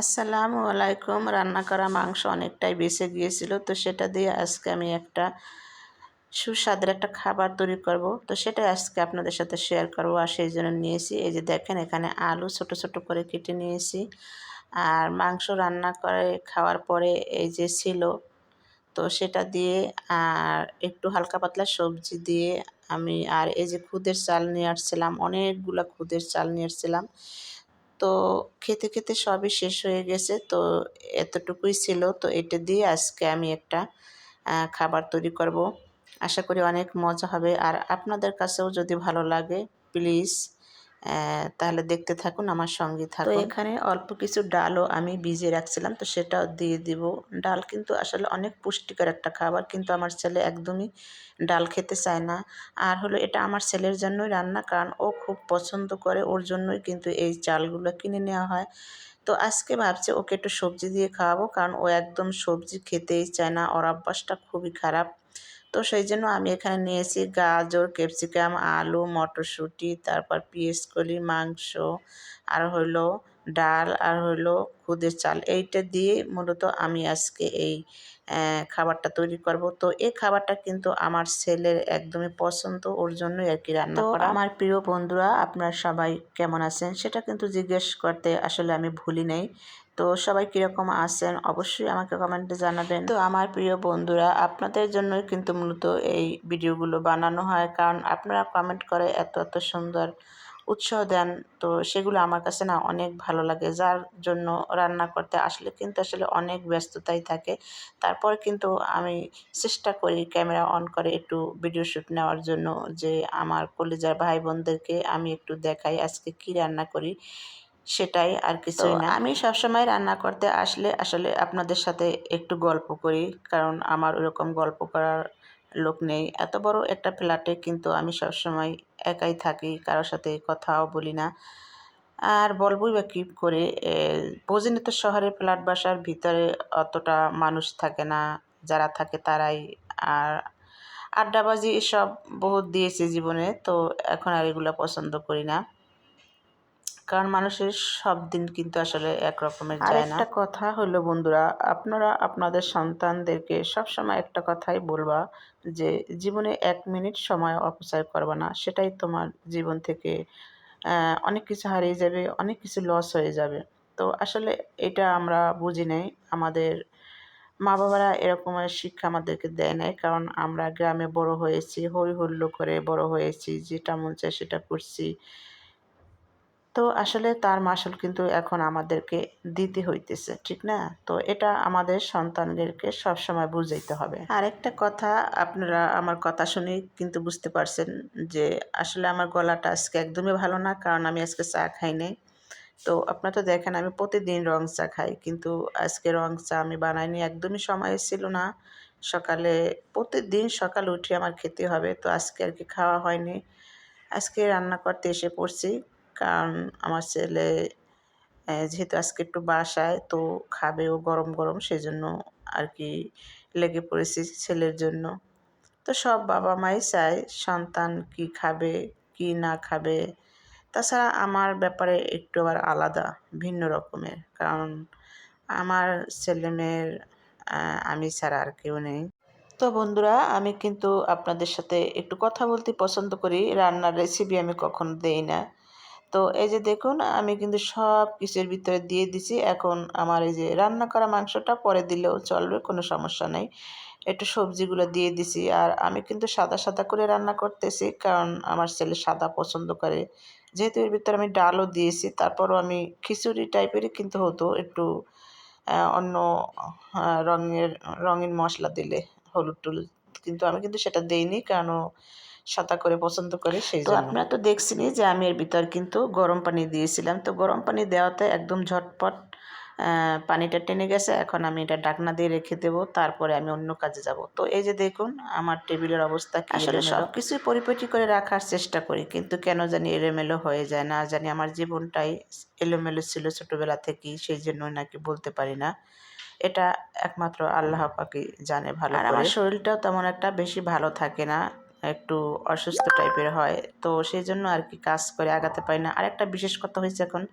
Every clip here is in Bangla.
আসসালামু আলাইকুম। রান্না করা মাংস অনেকটাই বেঁচে গিয়েছিল, তো সেটা দিয়ে আজকে আমি একটা সুস্বাদের একটা খাবার তৈরি করব। তো সেটাই আজকে আপনাদের সাথে শেয়ার করব, আর সেই জন্য নিয়েছি এই যে দেখেন, এখানে আলু ছোট ছোট করে কেটে নিয়েছি। আর মাংস রান্না করে খাওয়ার পরে এই যে ছিল, তো সেটা দিয়ে আর একটু হালকা পাতলা সবজি দিয়ে আমি, আর এই যে খুদের চাল নিয়ে আসছিলাম, অনেকগুলা খুদের চাল নিয়ে আসছিলাম। তো খেতে খেতে সবই শেষ হয়ে গেছে, তো এতটুকুই ছিল। তো এটা দিয়ে আজকে আমি একটা খাবার তৈরি করব। আশা করি অনেক মজা হবে, আর আপনাদের কাছেও যদি ভালো লাগে প্লিজ তাহলে দেখতে থাকুন, আমার সঙ্গে থাকুন। তো এখানে অল্প কিছু ডালও আমি ভিজিয়ে রাখছিলাম, তো সেটাও দিয়ে দিব। ডাল কিন্তু আসলে অনেক পুষ্টিকর একটা খাবার, কিন্তু আমার ছেলে একদমই ডাল খেতে চায় না। আর হলো এটা আমার ছেলের জন্যই রান্না, কারণ ও খুব পছন্দ করে, ওর জন্যই কিন্তু এই চালগুলো কিনে নেওয়া হয়। তো আজকে ভাবছি ওকে একটু সবজি দিয়ে খাওয়াবো, কারণ ও একদম সবজি খেতেই চায় না, ওর অভ্যাসটা খুবই খারাপ। তো সেই জন্য আমি এখানে নিয়েছি গাজর, ক্যাপসিকাম, আলু, মটরশুঁটি, তারপর পেঁয়াজকলি, মাংস, আর হইলো ডাল, আর হইলো খুদের চাল। এইটা দিয়ে মূলত আমি আজকে এই খাবারটা তৈরি করব। তো এই খাবারটা কিন্তু আমার ছেলের একদমই পছন্দ, ওর জন্যই আর কি রান্না করা। তো আমার প্রিয় বন্ধুরা, আপনারা সবাই কেমন আছেন সেটা কিন্তু জিজ্ঞেস করতে আসলে আমি ভুলি নাই। তো সবাই কীরকম আছেন অবশ্যই আমাকে কমেন্টে জানাবেন। তো আমার প্রিয় বন্ধুরা, আপনাদের জন্যই কিন্তু মূলত এই ভিডিওগুলো বানানো হয়, কারণ আপনারা কমেন্ট করে এত এত সুন্দর উৎসাহ দেন। তো সেগুলো আমার কাছে না অনেক ভালো লাগে, যার জন্য রান্না করতে আসলে কিন্তু আসলে অনেক ব্যস্ততাই থাকে। তারপর কিন্তু আমি চেষ্টা করি ক্যামেরা অন করে একটু ভিডিও শ্যুট নেওয়ার জন্য, যে আমার কলিজার ভাই বোনদেরকে আমি একটু দেখাই আজকে কি রান্না করি, সেটাই আর কিছুই না। আমি সবসময় রান্না করতে আসলে আসলে আপনাদের সাথে একটু গল্প করি, কারণ আমার ওরকম গল্প করার লোক নেই। এত বড় একটা ফ্ল্যাটে কিন্তু আমি সবসময় একাই থাকি, কারোর সাথে কথাও বলি না। আর বলবোই বা কী করে, বোঝেনি তো, শহরের ফ্ল্যাট বাসার ভিতরে অতটা মানুষ থাকে না, যারা থাকে তারাই। আর আড্ডাবাজি এসব বহুত দিয়েছে জীবনে, তো এখন আর এগুলো পছন্দ করি না, কারণ মানুষের সব দিন কিন্তু আসলে একরকমের যায় না। আরেকটা কথা হলো বন্ধুরা, আপনারা আপনাদের সন্তানদেরকে সবসময় একটা কথাই বলবা, যে জীবনে 1 মিনিট সময় অপচয় করবা না, সেটাই তোমার জীবন থেকে অনেক কিছু হারিয়ে যাবে, অনেক কিছু লস হয়ে যাবে। তো আসলে এটা আমরা বুঝি নাই, আমাদের মা বাবারা এরকমের শিক্ষা আমাদেরকে দেয় নাই, কারণ আমরা গ্রামে বড় হয়েছি, হই হুল্লোড় করে বড় হয়েছি, যেটা মন চায় সেটা করছি। তো আসলে তার মাসুল কিন্তু এখন আমাদেরকে দিতে হইতেছে, ঠিক না? তো এটা আমাদের সন্তানদেরকে সবসময় বুঝাইতে হবে। আরেকটা কথা, আপনারা আমার কথা শুনেই কিন্তু বুঝতে পারছেন যে আসলে আমার গলাটা আজকে একদমই ভালো না, কারণ আমি আজকে চা খাই নাই। তো আপনারা তো দেখেন আমি প্রতিদিন রং চা খাই, কিন্তু আজকে রং চা আমি বানাইনি, একদমই সময় ছিল না। সকালে প্রতিদিন সকালে উঠে আমার খেতে হবে, তো আজকে আর কি খাওয়া হয়নি। আজকে রান্না করতে এসে পড়ছি, কারণ আমার ছেলে যেহেতু আজকে একটু বাসায়, তো খাবেও গরম গরম, সেজন্য আর কি লেগে পড়েছি ছেলের জন্য। তো সব বাবা মাই চায় সন্তান কি খাবে কি না খাবে। তাছাড়া আমার ব্যাপারে একটু আবার আলাদা, ভিন্ন রকমের, কারণ আমার ছেলেমেয়ের আমি ছাড়া আর কেউ নেই। তো বন্ধুরা, আমি কিন্তু আপনাদের সাথে একটু কথা বলতে পছন্দ করি, রান্নার রেসিপি আমি কখনো দেই না। তো এই যে দেখুন, আমি কিন্তু সব কিছুর ভিতরে দিয়ে দিছি। এখন আমার এই যে রান্না করা মাংসটা পরে দিলেও চলবে, কোনো সমস্যা নেই। একটু সবজিগুলো দিয়ে দিছি, আর আমি কিন্তু সাদা সাদা করে রান্না করতেছি, কারণ আমার ছেলে সাদা পছন্দ করে। যেহেতু এর ভিতরে আমি ডালও দিয়েছি, তারপরও আমি খিচুড়ি টাইপেরই কিন্তু হতো একটু অন্য রঙিন মশলা দিলে, হলুদ টলুদ, কিন্তু আমি কিন্তু সেটা দেইনি, কারণ ও সাদা করে পছন্দ করে, সেই জন্য। তো আপনারা তো দেখছেনই যে আমি এর ভিতর কিন্তু গরম পানি দিয়েছিলাম, তো গরম পানি দেওয়াতে একদম ঝটপট পানিটা টেনে গেছে। এখন আমি এটা ঢাকনা দিয়ে রেখে দেবো, তারপরে আমি অন্য কাজে যাব। তো এই যে দেখুন আমার টেবিলের অবস্থা কি। আসলে সব কিছুই পরিপাটি করে রাখার চেষ্টা করি, কিন্তু কেন জানি এলোমেলো হয়ে যায়, না জানি আমার জীবনটাই এলোমেলো ছিল ছোটোবেলা থেকেই, সেই জন্যই নাকি বলতে পারি না। এটা একমাত্র আল্লাহ পাকই জানে ভালো করে। আর আমার শরীরটাও তেমন একটা বেশি ভালো থাকে না, একটু অসুস্থ টাইপের হয়, তো সেই জন্য আর কি কাজ করে আগাতে পারি না। আরেকটা বিশেষ কথা হয়েছে, এখন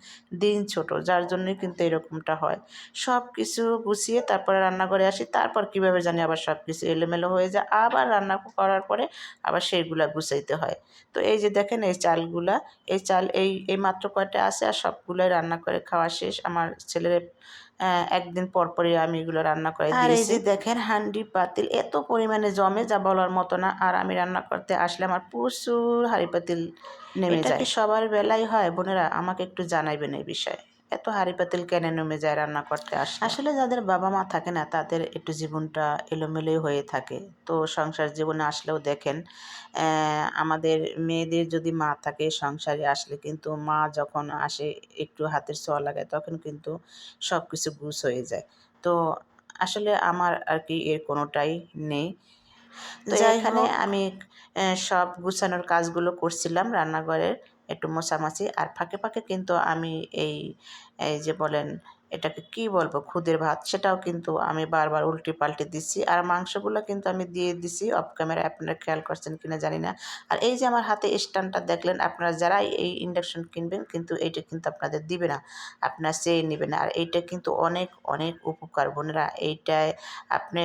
দিন ছোট, যার জন্যই কিন্তু এরকমটা হয়। সব কিছু গুছিয়ে তারপরে রান্নাঘরে আসি, তারপর কীভাবে জানি আবার সব কিছু এলোমেলো হয়ে যায়, আবার রান্না করার পরে আবার সেইগুলা গুছাইতে হয়। তো এই যে দেখেন এই চালগুলা, এই চাল এই মাত্র কয়টা আছে, আর সবগুলোই রান্না করে খাওয়া শেষ। আমার ছেলের একদিন পর পরই আমি এগুলো রান্না করে দিয়েছি। আর এই যে দেখেন হাঁড়ি পাতিল এত পরিমাণে জমে, যা বলার মতো না। আর আমি রান্না করতে আসলে আমার প্রচুর হাঁড়ি পাতিল নেমে যায়। এটা কি সবার বেলায় হয় বোনেরা? আমাকে একটু জানাইবেন এই বিষয়ে। এত হাঁড়ি পাতিল কেন নেমে যায় রান্না করতে আসলে? আসলে যাদের বাবা মা থাকে না, তাদের একটু জীবনটা এলোমেলোই হয়ে থাকে। তো সংসার জীবনে আসলেও দেখেন, আমাদের মেয়েদের যদি মা থাকে সংসারে আসলে, কিন্তু মা যখন আসে একটু হাতের ছোঁয়া লাগায়, তখন কিন্তু সব কিছু গুছ হয়ে যায়। তো আসলে আমার আর কি এর কোনোটাই নেই। তো এখানে আমি সব গুছানোর কাজগুলো করছিলাম রান্নাঘরের, একটু মোছামাছি, আর ফাঁকে ফাঁকে কিন্তু আমি এই এই যে বলেন এটাকে কি বলবো, খুদের ভাত, সেটাও কিন্তু আমি বারবার উল্টে পাল্টে দিচ্ছি। আর মাংসগুলো কিন্তু আমি দিয়ে দিছি অফ ক্যামেরায়, আপনারা খেয়াল করছেন কিনা জানি না। আর এই যে আমার হাতে স্ট্যান্ডটা দেখলেন, আপনারা যারাই এই ইন্ডাকশন কিনবেন কিন্তু এইটা কিন্তু আপনাদের দিবে না, আপনারা চেয়ে নেবেন। আর এইটা কিন্তু অনেক অনেক উপকার বোনেরা। এইটায় আপনি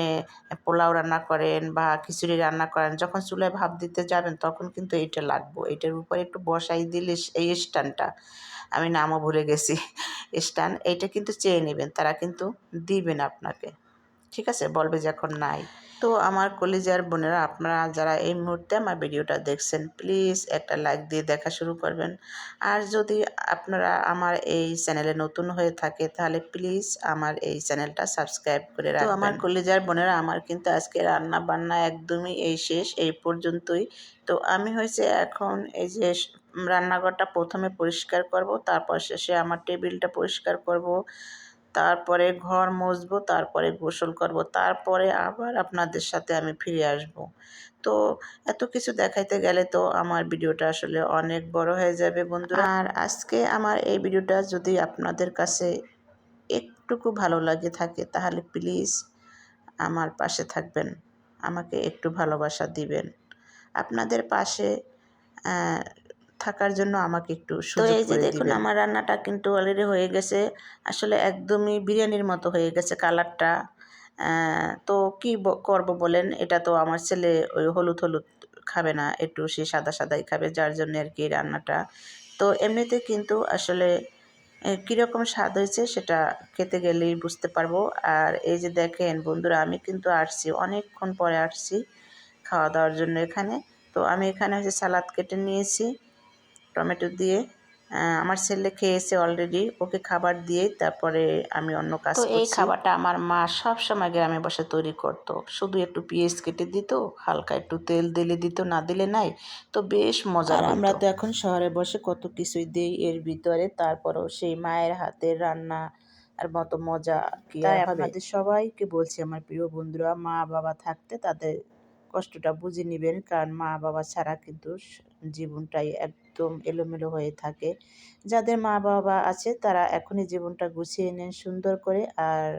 পোলাও রান্না করেন বা খিচুড়ি রান্না করেন, যখন চুলায় ভাপ দিতে যাবেন তখন কিন্তু এইটা লাগবে। এইটার উপরে একটু বসাই দিলে এই স্ট্যান্ডটা, আমি নামও ভুলে গেছি, স্ট্যান্ড, এইটা কিন্তু চেয়ে নেবেন, তারা কিন্তু দিবে না আপনাকে, ঠিক আছে? বলবে যে এখন নাই। তো আমার কলিজার বোনেরা, আপনারা যারা এই মুহূর্তে আমার ভিডিওটা দেখছেন, প্লিজ একটা লাইক দিয়ে দেখা শুরু করবেন। আর যদি আপনারা আমার এই চ্যানেলে নতুন হয়ে থাকে, তাহলে প্লিজ আমার এই চ্যানেলটা সাবস্ক্রাইব করে রাখবেন। তো আমার কলিজার বোনেরা, আমার কিন্তু আজকে রান্না বান্না একদমই এই শেষ, এই পর্যন্তই। তো আমি হয়েছে এখন এই যে রান্নাঘরটা প্রথমে পরিষ্কার করব, তারপর শেষে আমার টেবিলটা পরিষ্কার করব, তারপরে ঘর মুছবো, তারপরে গোসল করব, তারপরে আবার আপনাদের সাথে আমি ফিরে আসব। তো এত কিছু দেখাইতে গেলে তো আমার ভিডিওটা আসলে অনেক বড় হয়ে যাবে বন্ধুরা। আর আজকে আমার এই ভিডিওটা যদি আপনাদের কাছে একটুকু ভালো লাগে থাকে, তাহলে প্লিজ আমার পাশে থাকবেন, আমাকে একটু ভালোবাসা দিবেন। আপনাদের পাশে থাকার জন্য আমাকে একটু সুযোগ করে দিবেন। তো এই যে দেখুন আমার রান্নাটা কিন্তু অলরেডি হয়ে গেছে, আসলে একদমই বিরিয়ানির মতো হয়ে গেছে কালারটা। তো কি করব বলেন, এটা তো আমার ছেলে ওই হলুদ হলুদ খাবে না, একটু সে সাদা সাদাই খাবে, যার জন্য আর কি রান্নাটা। তো এমনিতে কিন্তু আসলে কীরকম স্বাদ হয়েছে সেটা খেতে গেলেই বুঝতে পারবো। আর এই যে দেখেন বন্ধুরা, আমি কিন্তু আসছি অনেকক্ষণ পরে, আসছি খাওয়া দাওয়ার জন্য এখানে। তো আমি এখানে হচ্ছে সালাদ কেটে নিয়েছি টমেটো দিয়ে। আমার ছেলে খেয়েছে অলরেডি, ওকে খাবার দিয়েই তারপরে আমি অন্য কাজ করছি। তো এই খাবারটা আমার মা সব সময় গ্রামে বসে তৈরি করতো, শুধু একটু পেঁয়াজ কেটে দিত, হালকা একটু তেল দিলে দিত, না দিলে নাই, তো বেশ মজার। আমরা তো এখন শহরে বসে কত কিছুই দিই এর ভিতরে, তারপরেও সেই মায়ের হাতের রান্না আর মতো মজা কি আর হবে? আপনাদের সবাইকে বলছি আমার প্রিয় বন্ধুরা, মা বাবা থাকতে তাদের কষ্টটা বুঝে নেবেন, কারণ মা বাবা ছাড়া কিন্তু জীবনটাই একদম এলোমেলো হয়ে থাকে। যাদের মা বাবা আছে তারা এখনই জীবনটা গুছিয়ে নেন সুন্দর করে, আর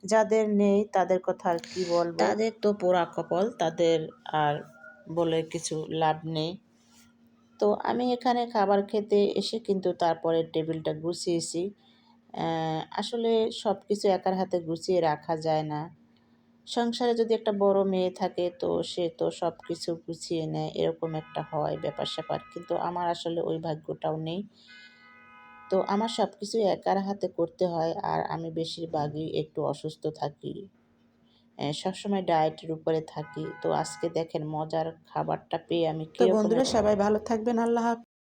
যাদের নেই তাদের কথা আর কি বলবো, তাদের তো পোড়া কপাল, তাদের আর বলে কিছু লাভ নেই। তো আমি এখানে খাবার খেতে এসে কিন্তু তারপরে টেবিলটা গুছিয়েছি। আসলে সব কিছু একার হাতে গুছিয়ে রাখা যায় না। সংসারে যদি একটা বড় মেয়ে থাকে, তো সে তো সব কিছু গুছিয়ে নেয়, এরকম একটা হয় ব্যাপার স্যাপার, কিন্তু আমার আসলে ওই ভাগ্যটাও নেই। তো আমার সব কিছু একার হাতে করতে হয়, আর আমি বেশিরভাগই একটু অসুস্থ থাকি, সবসময় ডায়েটের উপরে থাকি। তো আজকে দেখেন মজার খাবারটা পেয়ে আমি, তো বন্ধুরা সবাই ভালো থাকবেন, আল্লাহ হাফেজ।